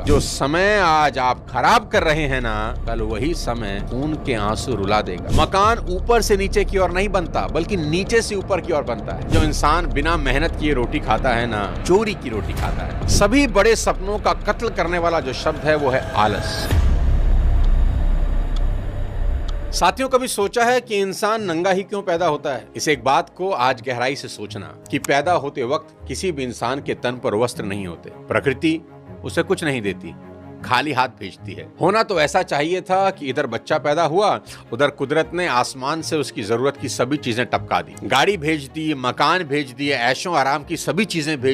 होगा। जो समय आज आप खराब कर रहे हैं ना, कल वही समय खून के आंसू रुला देगा। मकान ऊपर से नीचे की ओर नहीं बनता, बल्कि नीचे से ऊपर की ओर बनता है। जो इंसान बिना मेहनत किए रोटी खाता है ना, चोरी की रोटी खाता है। सभी बड़े सपनों का कत्ल करने वाला जो शब्द है वो है आलस। साथियों, कभी सोचा है कि इंसान नंगा ही क्यों पैदा होता है? इस एक बात को आज गहराई से सोचना कि पैदा होते वक्त किसी भी इंसान के तन पर वस्त्र नहीं होते। प्रकृति उसे कुछ नहीं देती, खाली हाथ भेजती है। होना तो ऐसा चाहिए था कि इधर बच्चा पैदा हुआ, उधर कुदरत ने आसमान से उसकी जरूरत की सभी चीजें टपका दी। गाड़ी भेज दी, मकान भेज दिए, ऐशो आराम की सभी चीजें भेज